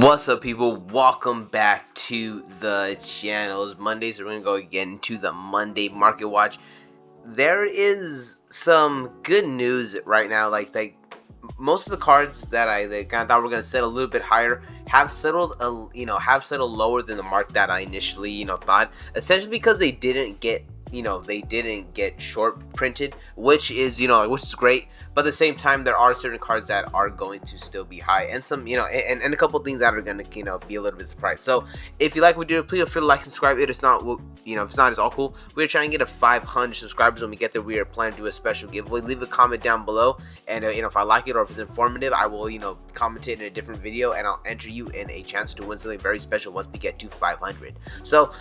What's up, people? Welcome back to the channel. It's Monday, so we're gonna go again into the Monday Market Watch. There is some good news right now. Like most of the cards that I kind of thought were gonna settle a little bit higher have settled have settled lower than the mark that I initially thought. Essentially because they didn't get short printed, which is which is great, but at the same time there are certain cards that are going to still be high, and some and a couple things that are going to be a little bit surprised. So if you like what we do, please feel free to like and subscribe. If it's not, if it's not, it's all cool. We're trying to get to 500 subscribers. When we get there, we are planning to do a special giveaway. Leave a comment down below, and if I like it or if it's informative, I will comment it in a different video, and I'll enter you in a chance to win something very special once we get to 500. So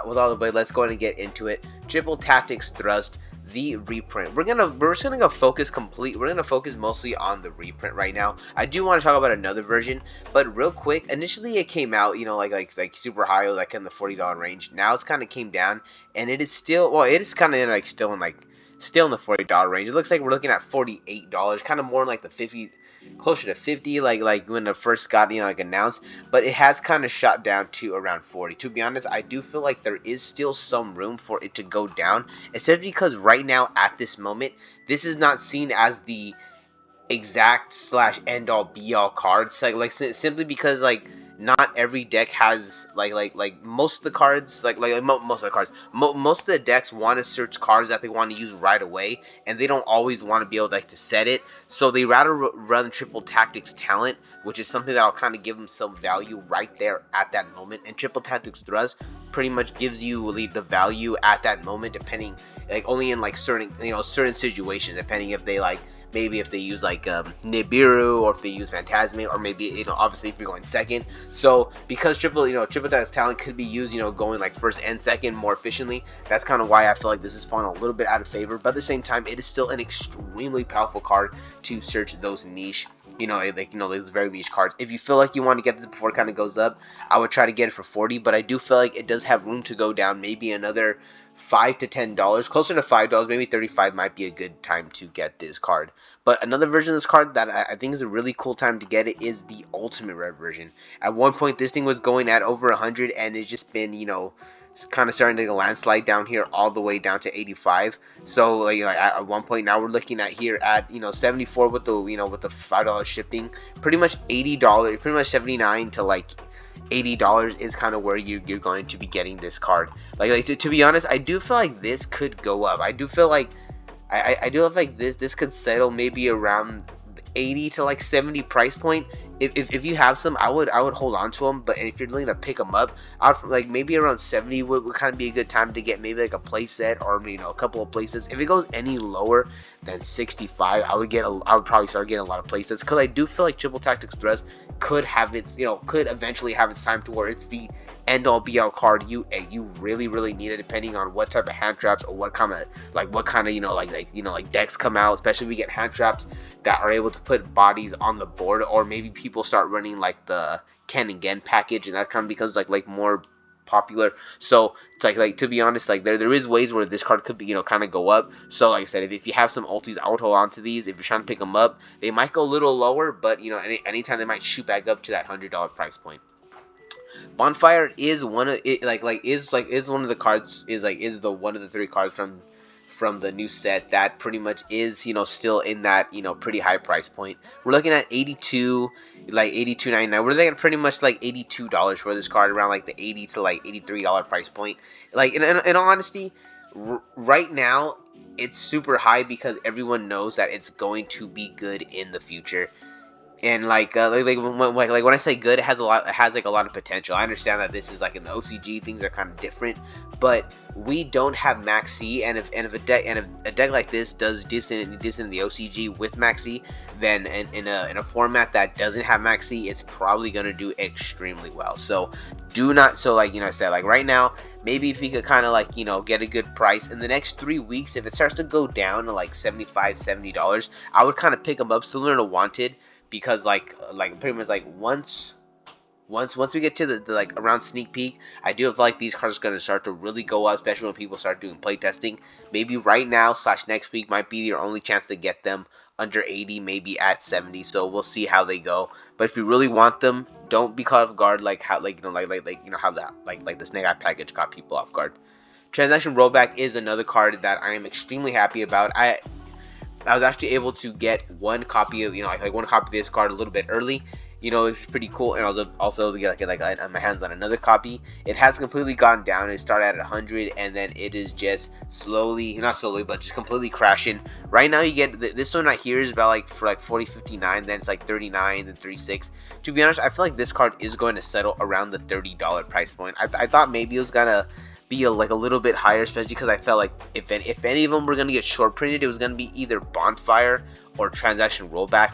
with all the way, let's go ahead and get into it. Triple Tactics Thrust, the reprint. We're just gonna focus mostly on the reprint right now. I do want to talk about another version, but real quick, initially it came out like super high, like in the $40 range. Now it's kind of came down, and it is still, well, it is kind of still in the $40 range. It looks like we're looking at $48, kind of more in like the 50, closer to 50, like when it first got announced, but it has kind of shot down to around 40. To be honest, I do feel like there is still some room for it to go down, especially because right now at this moment this is not seen as the exact / end all be all cards, simply because not every deck has most of the cards, most of the decks want to search cards that they want to use right away, and they don't always want to be able to set it, so they rather run Triple Tactics Talent, which is something that'll kind of give them some value right there at that moment. And Triple Tactics Thrust pretty much gives you the value at that moment, depending only in certain situations, depending if they maybe if they use Nibiru, or if they use Phantasmic, or maybe obviously if you're going second. So because Triple Tactics Talent could be used going first and second more efficiently, that's kind of why I feel like this is falling a little bit out of favor. But at the same time, it is still an extremely powerful card to search those niche those very niche cards. If you feel like you want to get this before it kind of goes up, I would try to get it for 40, but I do feel like it does have room to go down, maybe another $5 to $10, closer to $5, maybe 35 might be a good time to get this card. But another version of this card that I think is a really cool time to get it is the Ultimate Rare version. At one point this thing was going at over 100, and it's just been it's kind of starting to landslide down here all the way down to 85. So at one point now we're looking at here at 74 with the with the $5 shipping. Pretty much $80, pretty much 79 to $80 is kind of where you're going to be getting this card. To be honest, I do feel like this could go up. I do feel like I do feel like this could settle maybe around 80 to 70 price point. If you have some, I would hold on to them. But if you're willing to pick them up, maybe around 70 would kind of be a good time to get maybe a play set, or a couple of play sets. If it goes any lower than 65, I would probably start getting a lot of play sets, because I do feel like Triple Tactics Thrust could have its could eventually have its time to where it's the end all be all card you really need it, depending on what type of hand traps or what kind of decks come out. Especially if we get hand traps that are able to put bodies on the board, or maybe people start running the Ken and Gen package, and that kind of becomes more popular. So it's to be honest, there is ways where this card could be kind of go up. So like I said, if you have some ultis, I would hold on to these. If you're trying to pick them up, they might go a little lower, but anytime they might shoot back up to that $100 price point. Bonfire is one of it, is one of the cards, is one of the 3 cards from the new set that pretty much is still in that pretty high price point. We're looking at 82, $82.99. We're looking at pretty much $82 for this card, around the $80 to $83 price point. In all honesty, right now it's super high because everyone knows that it's going to be good in the future. And when I say good, it has a lot of potential. I understand that this is in the OCG, things are kind of different, but we don't have Max C, and if a deck like this does decent in the OCG with Max C, then in a format that doesn't have Max C, it's probably gonna do extremely well. So do not, I said, right now, maybe if we could kind of get a good price in the next 3 weeks, if it starts to go down to $75, $70, I would kind of pick them up, similar to Wanted. Because pretty much once once we get to the like around sneak peek, I do feel like these cards are going to start to really go up, especially when people start doing playtesting. Maybe right now / next week might be your only chance to get them under 80, maybe at 70. So we'll see how they go. But if you really want them, don't be caught off guard like how like you know how that like the Snake Eye package caught people off guard. Transaction Rollback is another card that I am extremely happy about. I was actually able to get one copy of like one copy of this card a little bit early. It's pretty cool, and I was also able to get my hands on another copy. It has completely gone down. It started at 100, and then it is just not slowly, but just completely crashing. Right now, you get this one right here is about for 40.59, then it's 39, then 36. To be honest, I feel like this card is going to settle around the $30 price point. I thought maybe it was gonna be a little bit higher, especially because I felt like if any of them were gonna get short printed, it was gonna be either Bonfire or Transaction Rollback.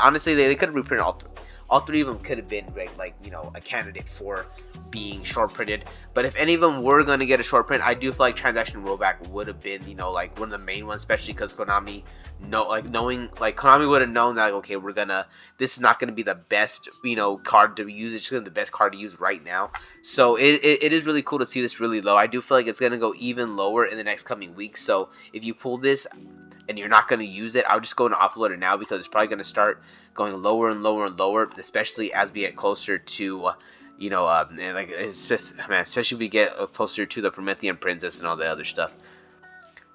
Honestly, they could have reprinted all three of them could have been a candidate for being short printed. But if any of them were gonna get a short print, I do feel like Transaction Rollback would have been one of the main ones, especially because Konami Konami would have known that okay, this is not gonna be the best card to use. It's just gonna be the best card to use right now. So it is really cool to see this really low. I do feel like it's gonna go even lower in the next coming weeks. So if you pull this and you're not going to use it, I'll just go and offload it now, because it's probably going to start going lower and lower and lower, especially as we get closer to especially if we get closer to the Promethean Princess and all that other stuff.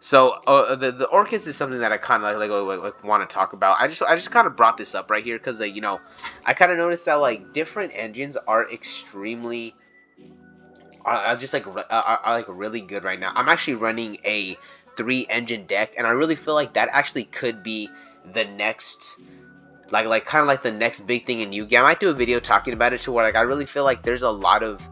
So the Orcust is something that I kind of want to talk about. I just kind of brought this up right here because I kind of noticed that different engines are extremely are really good right now. I'm actually running a 3-engine deck, and I really feel like that actually could be the next the next big thing in Yu-Gi-Oh! I might do a video talking about it, to where I really feel like there's a lot of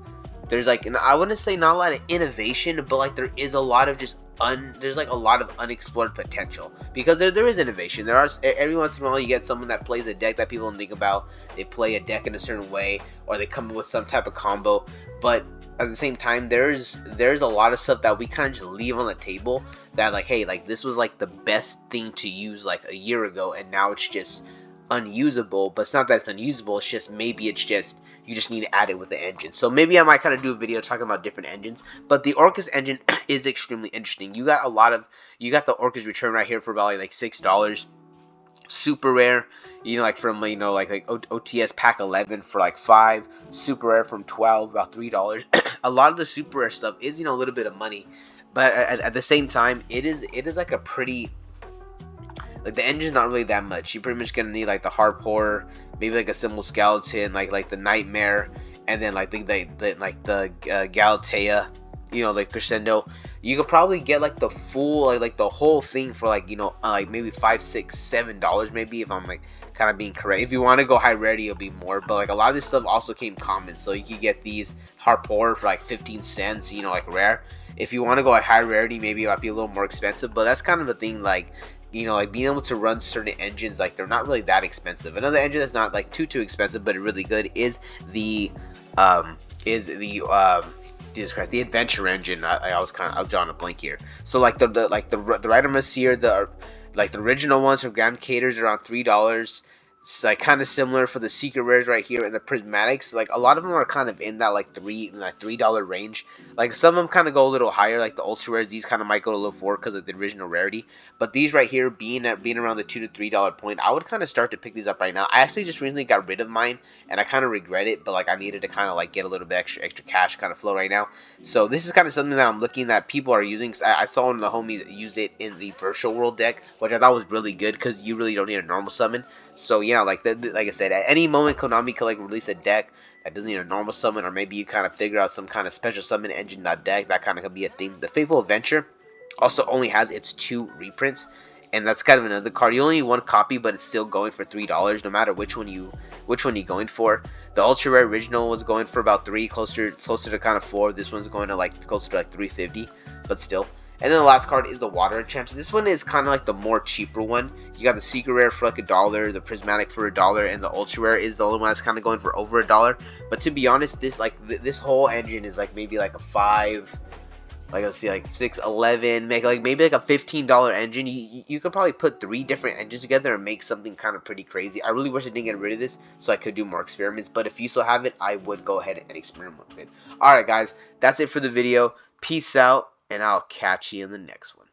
and I wouldn't say not a lot of innovation, but there is a lot of there's a lot of unexplored potential, because there is innovation. There are every once in a while you get someone that plays a deck that people don't think about. They play a deck in a certain way, or they come up with some type of combo, but at the same time, there's a lot of stuff that we kind of just leave on the table that hey, this was the best thing to use a year ago, and now it's just unusable. But it's not that it's unusable, it's just maybe you just need to add it with the engine. So maybe I might kind of do a video talking about different engines. But the Orcust engine is extremely interesting. You got the Orcust Return right here for about $6. Super rare, from OTS pack 11 for $5, super rare from 12, about $3. A lot of the super rare stuff is a little bit of money, but at the same time, it is a pretty the engine's not really that much. You're pretty much gonna need the Harp Horror, maybe a Symbol Skeleton, like the Nightmare, and then the Galatea, Crescendo. You could probably get the full the whole thing for maybe $5, $6, $7, maybe, if I'm kind of being correct. If you want to go high rarity, it'll be more, but a lot of this stuff also came common, so you could get these Harp Horror for 15 cents, rare. If you want to go at high rarity, maybe it might be a little more expensive, but that's kind of the thing, being able to run certain engines, they're not really that expensive. Another engine that's not too expensive but really good is the Jesus Christ, the Adventure engine. I was drawing a blank here. So the Rider Messier, the original ones from Grand Caters around $3. It's kind of similar for the Secret Rares right here, and the Prismatics. A lot of them are kind of in that $3 range. Some of them kind of go a little higher, the Ultra Rares. These kind of might go a little forward because of the original rarity. But these right here, being around the $2 to $3 point, I would kind of start to pick these up right now. I actually just recently got rid of mine, and I kind of regret it. But I needed to kind of get a little bit extra cash kind of flow right now. So this is kind of something that I'm looking that people are using. I saw one of the homies use it in the Virtual World deck, which I thought was really good because you really don't need a normal summon. So yeah, like I said, at any moment Konami could release a deck that doesn't need a normal summon, or maybe you kind of figure out some kind of special summon engine deck that kind of could be a thing. The Fateful Adventure also only has its 2 reprints, and that's kind of another card. You only need 1 copy, but it's still going for $3 no matter which one you're going for. The Ultra Rare original was going for about 3, closer to kind of 4. This one's going to closer to $3.50, but still. And then the last card is the Water Enchantress. This one is kind of the more cheaper one. You got the Secret Rare for $1, the Prismatic for $1, and the Ultra Rare is the only one that's kind of going for over $1. But to be honest, this whole engine is maybe a 5 like let's see, like 611, make like maybe like a $15 engine. You could probably put 3 different engines together and make something kind of pretty crazy. I really wish I didn't get rid of this so I could do more experiments, but if you still have it, I would go ahead and experiment with it. Alright guys, that's it for the video. Peace out, and I'll catch you in the next one.